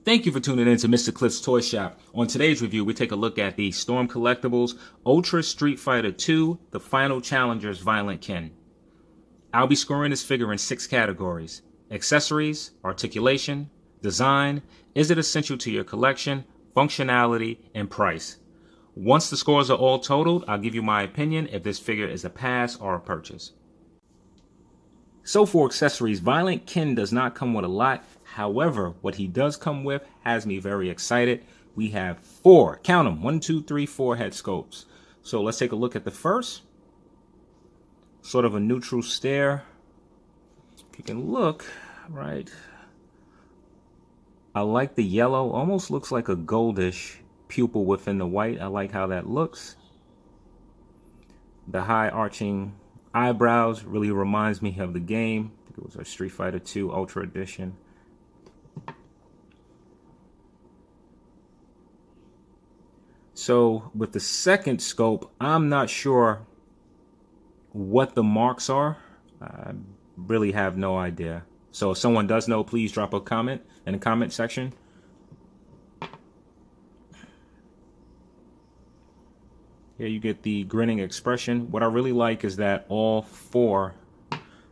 Thank you for tuning in to Mr. Cliff's Toy Shop. On today's review, we take a look at the Storm Collectibles Ultra Street Fighter 2, The Final Challenger's Violent Kin. I'll be scoring this figure in 6 categories: accessories, articulation, design, is it essential to your collection, functionality, and price. Once the scores are all totaled, I'll give you my opinion if this figure is a pass or a purchase. So for accessories, Violent Kin does not come with a lot. However, what he does come with has me very excited. We have 4, count them, 1, 2, 3, 4 head sculpts. So let's take a look at the first. Sort of a neutral stare. If you can look, right. I like the yellow, almost looks like a goldish pupil within the white. I like how that looks. The high arching eyebrows really reminds me of the game. I think it was our Street Fighter 2 Ultra Edition. So with the second scope, I'm not sure what the marks are. I really have no idea. So if someone does know, please drop a comment in the comment section. Here you get the grinning expression. What I really like is that all 4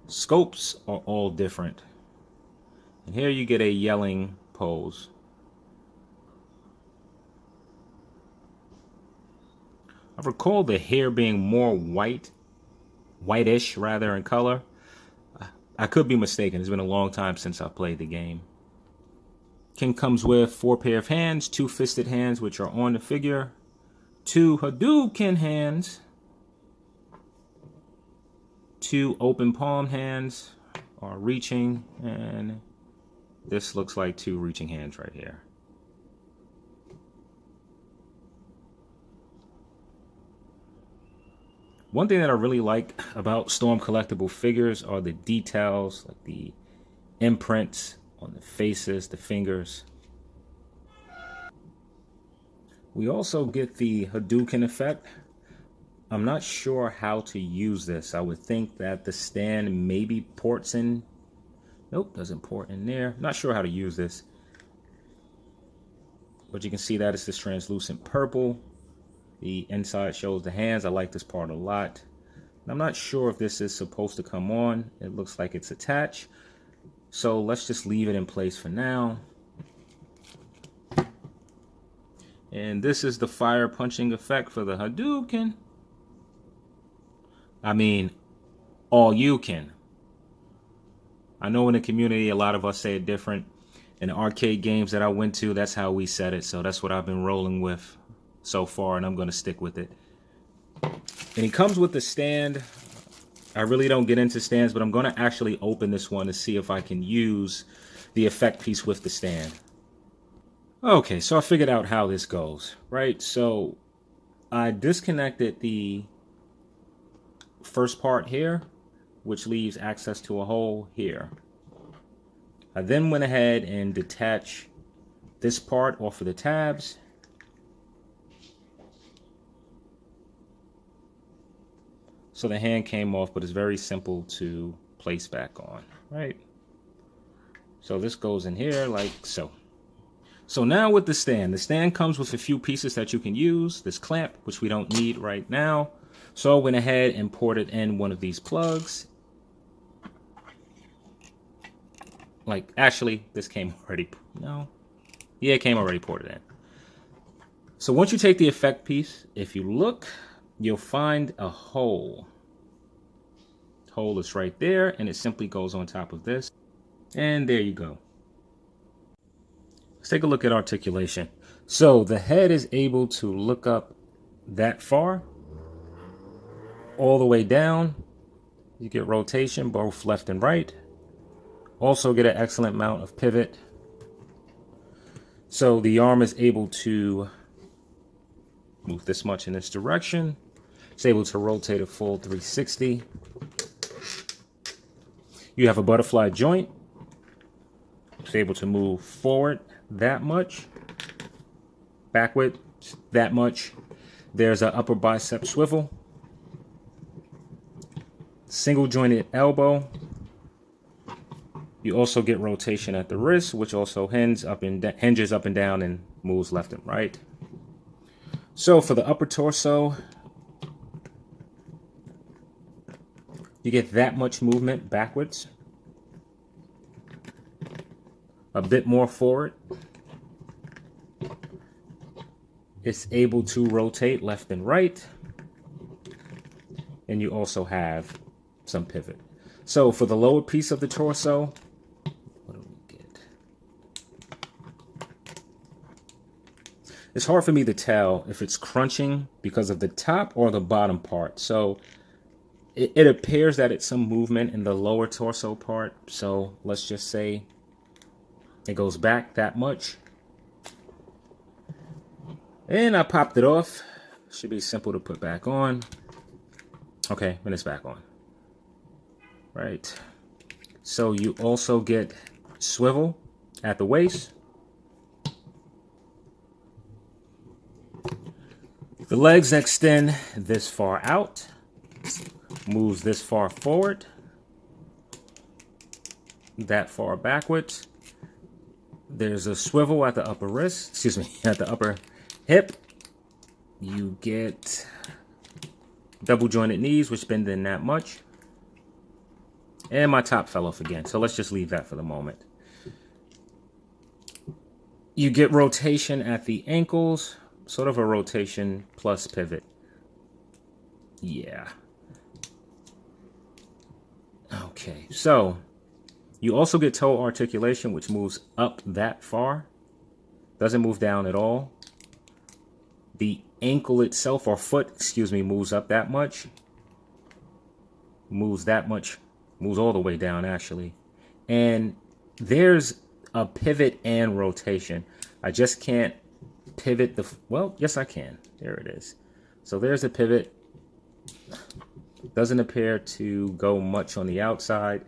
scopes are all different. And here you get a yelling pose. I recall the hair being more whitish rather in color. I could be mistaken. It's been a long time since I played the game. King comes with 4 pair of hands, 2 fisted hands which are on the figure, 2 Hadouken hands, 2 open palm hands are reaching, and this looks like 2 reaching hands right here. One thing that I really like about Storm collectible figures are the details, like the imprints on the faces, the fingers. We also get the Hadouken effect. I'm not sure how to use this. I would think that the stand maybe ports in. Nope, doesn't port in there. Not sure how to use this. But you can see that it's this translucent purple. The inside shows the hands. I like this part a lot. I'm not sure if this is supposed to come on. It looks like it's attached. So let's just leave it in place for now. And this is the fire punching effect for the Hadouken. I mean, all you can. I know in the community, a lot of us say it different. In the arcade games that I went to, that's how we said it. So that's what I've been rolling with so far, and I'm going to stick with it. And he comes with the stand. I really don't get into stands, but I'm going to actually open this one to see if I can use the effect piece with the stand. Okay, so I figured out how this goes, right? So I disconnected the first part here, which leaves access to a hole here. I then went ahead and detached this part off of the tabs. So the hand came off, but it's very simple to place back on, right? So this goes in here like so. So now with the stand comes with a few pieces that you can use. This clamp, which we don't need right now. So I went ahead and ported in one of these plugs. Like, actually, this came already, no. Yeah, it came already ported in. So once you take the effect piece, if you look, you'll find a hole. Hole is right there, and it simply goes on top of this. And there you go. Let's take a look at articulation. So the head is able to look up that far, all the way down. You get rotation both left and right. Also get an excellent amount of pivot. So the arm is able to move this much in this direction. It's able to rotate a full 360. You have a butterfly joint. It's able to move forward that much, backward that much. There's an upper bicep swivel. Single jointed elbow. You also get rotation at the wrist, which also hinges up and down and moves left and right. So for the upper torso, you get that much movement backwards, a bit more forward. It's able to rotate left and right. And you also have some pivot. So for the lower piece of the torso, what do we get? It's hard for me to tell if it's crunching because of the top or the bottom part. So it appears that it's some movement in the lower torso part. So let's just say it goes back that much. And I popped it off. Should be simple to put back on. Okay, and it's back on. Right. So you also get swivel at the waist. The legs extend this far out, moves this far forward, that far backwards. There's a swivel at the upper wrist, excuse me, at the upper hip. You get double jointed knees, which bend in that much. And my top fell off again, so let's just leave that for the moment. You get rotation at the ankles, sort of a rotation plus pivot. Yeah. Okay, so you also get toe articulation, which moves up that far. Doesn't move down at all. The ankle itself, or foot, excuse me, moves up that much. Moves that much. Moves all the way down, actually. And there's a pivot and rotation. I just can't pivot the... Well, yes, I can. There it is. So there's a pivot. Doesn't appear to go much on the outside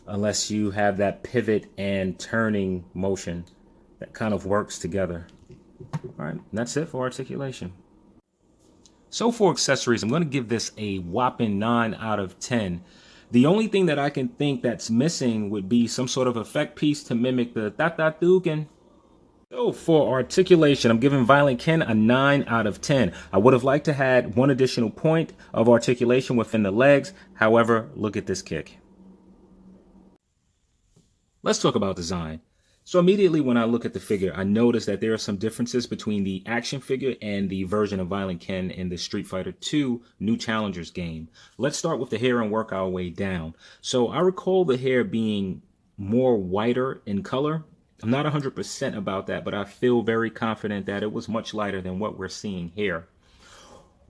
unless you have that pivot and turning motion that kind of works together. All right, and that's it for articulation. So for accessories, I'm going to give this a whopping 9 out of 10. The only thing that I can think that's missing would be some sort of effect piece to mimic the ta-ta-duken. So for articulation, I'm giving Violent Ken a 9 out of 10. I would have liked to had one additional point of articulation within the legs. However, look at this kick. Let's talk about design. So immediately when I look at the figure, I notice that there are some differences between the action figure and the version of Violent Ken in the Street Fighter 2 New Challengers game. Let's start with the hair and work our way down. So I recall the hair being more whiter in color. I'm not 100% about that, but I feel very confident that it was much lighter than what we're seeing here.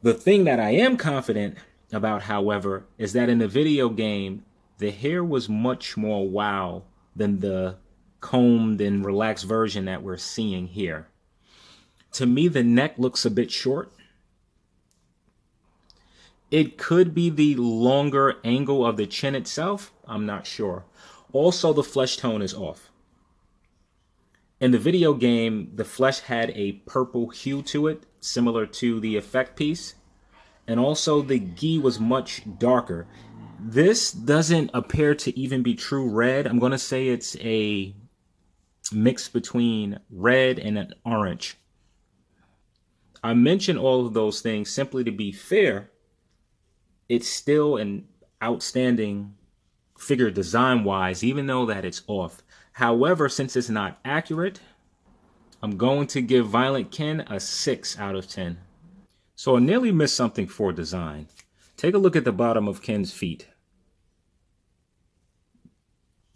The thing that I am confident about, however, is that in the video game, the hair was much more wow than the combed and relaxed version that we're seeing here. To me, the neck looks a bit short. It could be the longer angle of the chin itself. I'm not sure. Also, the flesh tone is off. In the video game, the flesh had a purple hue to it, similar to the effect piece. And also the gi was much darker. This doesn't appear to even be true red. I'm going to say it's a mix between red and an orange. I mention all of those things simply to be fair. It's still an outstanding figure design-wise, even though that it's off. However, since it's not accurate, I'm going to give Violent Ken a 6 out of 10. So I nearly missed something for design. Take a look at the bottom of Ken's feet.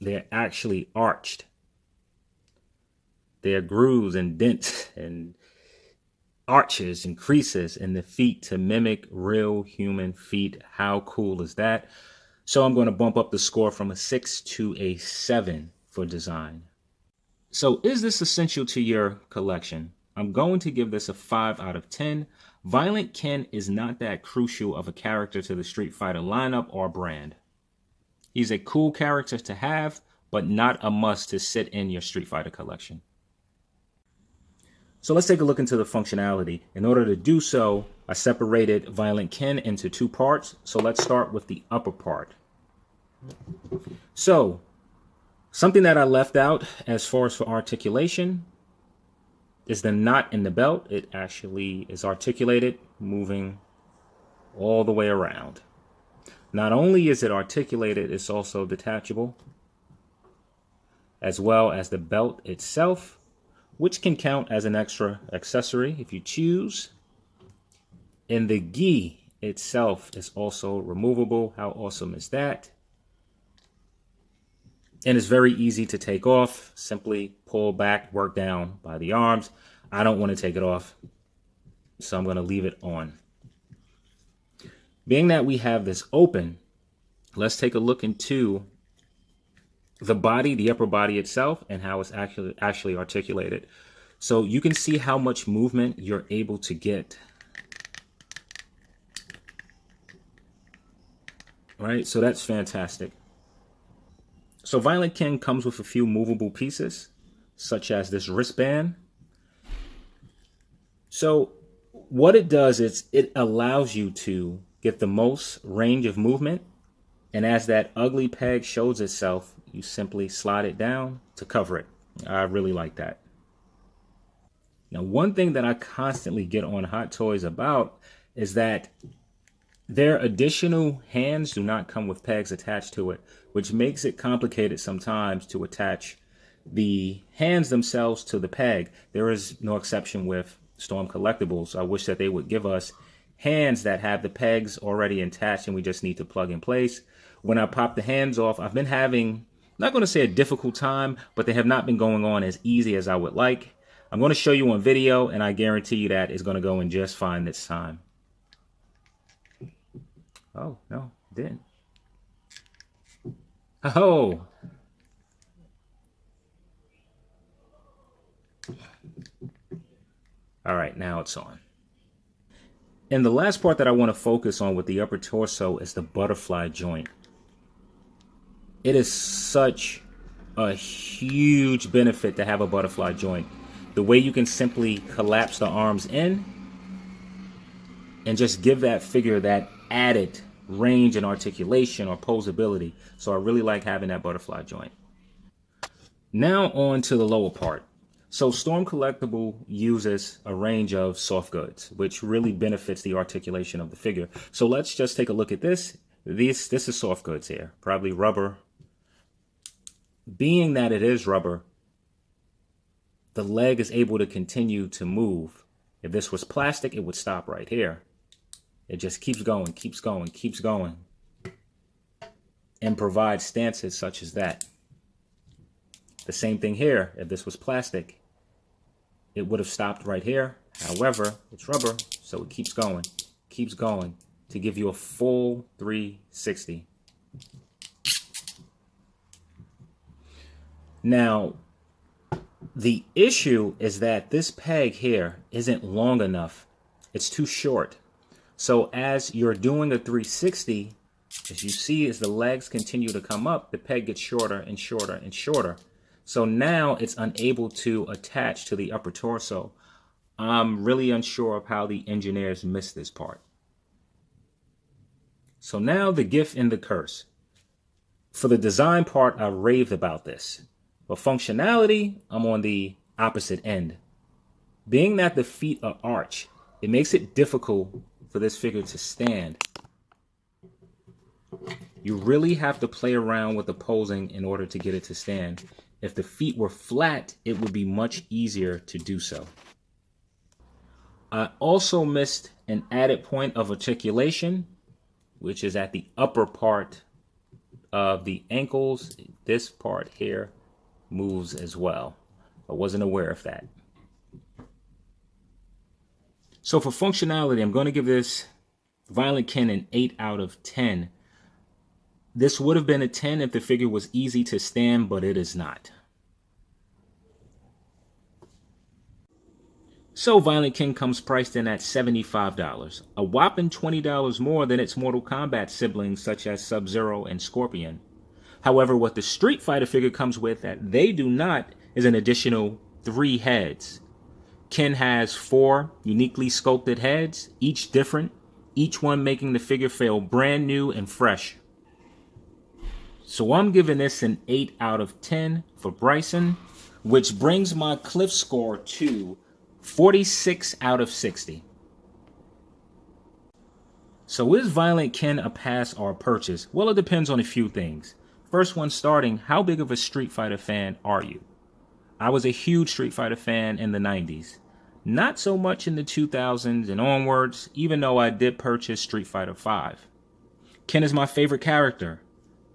They're actually arched. There are grooves and dents and arches and creases in the feet to mimic real human feet. How cool is that? So I'm going to bump up the score from a 6 to a 7 for design. So is this essential to your collection? I'm going to give this a 5 out of 10. Violent Ken is not that crucial of a character to the Street Fighter lineup or brand. He's a cool character to have, but not a must to sit in your Street Fighter collection. So let's take a look into the functionality. In order to do so, I separated Violent Ken into 2 parts. So let's start with the upper part. So Something that I left out as far as for articulation is the knot in the belt. It actually is articulated, moving all the way around. Not only is it articulated, it's also detachable, as well as the belt itself, which can count as an extra accessory if you choose. And the gi itself is also removable. How awesome is that? And it's very easy to take off. Simply pull back, work down by the arms. I don't want to take it off, so I'm going to leave it on. Being that we have this open, let's take a look into the body, the upper body itself, and how it's actually articulated. So you can see how much movement you're able to get. Right, so that's fantastic. So Violent Ken comes with a few movable pieces, such as this wristband. So what it does is it allows you to get the most range of movement. And as that ugly peg shows itself, you simply slide it down to cover it. I really like that. Now, one thing that I constantly get on Hot Toys about is that their additional hands do not come with pegs attached to it, which makes it complicated sometimes to attach the hands themselves to the peg. There is no exception with Storm Collectibles. I wish that they would give us hands that have the pegs already attached and we just need to plug in place. When I pop the hands off, I've been having, not going to say a difficult time, but they have not been going on as easy as I would like. I'm going to show you on video, and I guarantee you that it's going to go in just fine this time. Oh, no, it didn't. Oh. All right, now it's on. And the last part that I want to focus on with the upper torso is the butterfly joint. It is such a huge benefit to have a butterfly joint. The way you can simply collapse the arms in and just give that figure that added range and articulation or posability. So I really like having that butterfly joint. Now on to the lower part. So Storm Collectible uses a range of soft goods, which really benefits the articulation of the figure. So let's just take a look at this. This is soft goods here, probably rubber. Being that it is rubber, the leg is able to continue to move. If this was plastic, it would stop right here. It just keeps going, keeps going, keeps going, and provides stances such as that. The same thing here. If this was plastic, it would have stopped right here. However, it's rubber, so it keeps going to give you a full 360. Now, the issue is that this peg here isn't long enough. It's too short. So as you're doing a 360, as you see, as the legs continue to come up, the peg gets shorter and shorter and shorter. So now it's unable to attach to the upper torso. I'm really unsure of how the engineers missed this part. So now the gift and the curse. For the design part, I raved about this. For functionality, I'm on the opposite end. Being that the feet are arched, it makes it difficult for this figure to stand. You really have to play around with the posing in order to get it to stand. If the feet were flat, it would be much easier to do so. I also missed an added point of articulation, which is at the upper part of the ankles. This part here moves as well. I wasn't aware of that. So for functionality, I'm going to give this Violent Ken an 8 out of 10. This would have been a 10 if the figure was easy to stand, but it is not. So Violent Ken comes priced in at $75, a whopping $20 more than its Mortal Kombat siblings such as Sub-Zero and Scorpion. However, what the Street Fighter figure comes with that they do not is an additional 3 heads. Ken has 4 uniquely sculpted heads, each different, each one making the figure feel brand new and fresh. So I'm giving this an 8 out of 10 for Bryson, which brings my Cliff score to 46 out of 60. So is Violent Ken a pass or a purchase? Well, it depends on a few things. First one starting, how big of a Street Fighter fan are you? I was a huge Street Fighter fan in the 90s. Not so much in the 2000s and onwards, even though I did purchase Street Fighter V. Ken is my favorite character.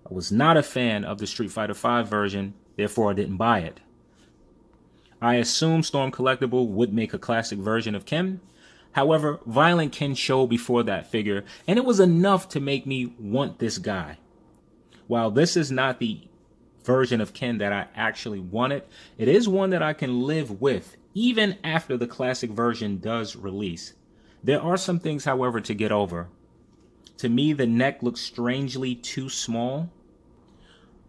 I was not a fan of the Street Fighter V version, therefore I didn't buy it. I assume Storm Collectible would make a classic version of Ken. However, Violent Ken showed before that figure, and it was enough to make me want this guy. While this is not the version of Ken that I actually wanted, it is one that I can live with, even after the classic version does release. There are some things, however, to get over. To me, the neck looks strangely too small.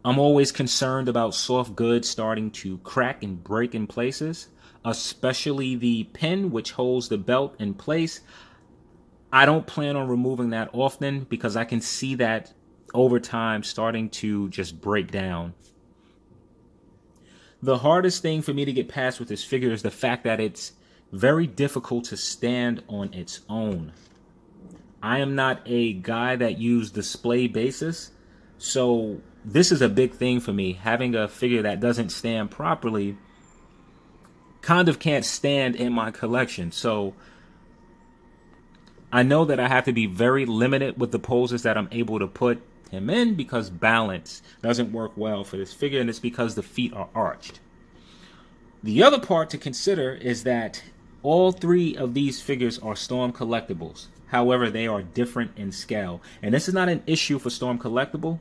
I'm always concerned about soft goods starting to crack and break in places, especially the pin which holds the belt in place. I don't plan on removing that often because I can see that over time starting to just break down. The hardest thing for me to get past with this figure is the fact that it's very difficult to stand on its own. I am not a guy that uses display bases, so this is a big thing for me. Having a figure that doesn't stand properly kind of can't stand in my collection. So I know that I have to be very limited with the poses that I'm able to put him in because balance doesn't work well for this figure, and it's because the feet are arched. The other part to consider is that all three of these figures are Storm Collectibles. However, they are different in scale. And this is not an issue for Storm Collectible.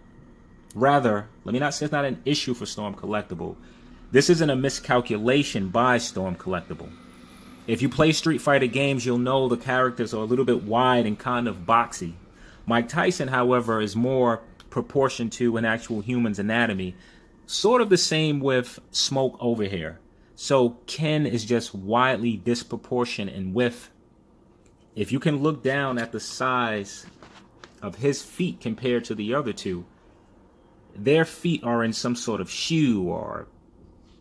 Rather, let me not say it's not an issue for Storm Collectible. This isn't a miscalculation by Storm Collectible. If you play Street Fighter games, you'll know the characters are a little bit wide and kind of boxy. Mike Tyson, however, is more proportioned to an actual human's anatomy. Sort of the same with Smoke over here. So Ken is just widely disproportionate in width. If you can look down at the size of his feet compared to the other two, their feet are in some sort of shoe or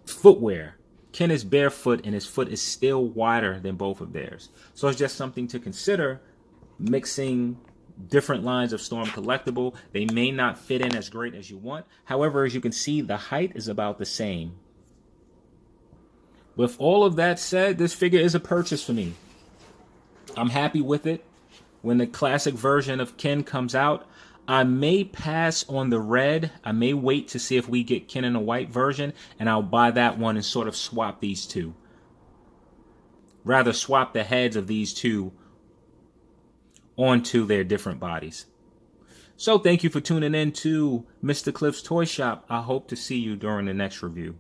footwear. Ken is barefoot and his foot is still wider than both of theirs. So it's just something to consider mixing different lines of Storm Collectible. They may not fit in as great as you want. However, as you can see, the height is about the same. With all of that said, this figure is a purchase for me. I'm happy with it. When the classic version of Ken comes out, I may pass on the red. I may wait to see if we get Ken in a white version, and I'll buy that one and sort of swap these two. Rather swap the heads of these two onto their different bodies. So thank you for tuning in to Mr. Cliff's Toy Shop. I hope to see you during the next review.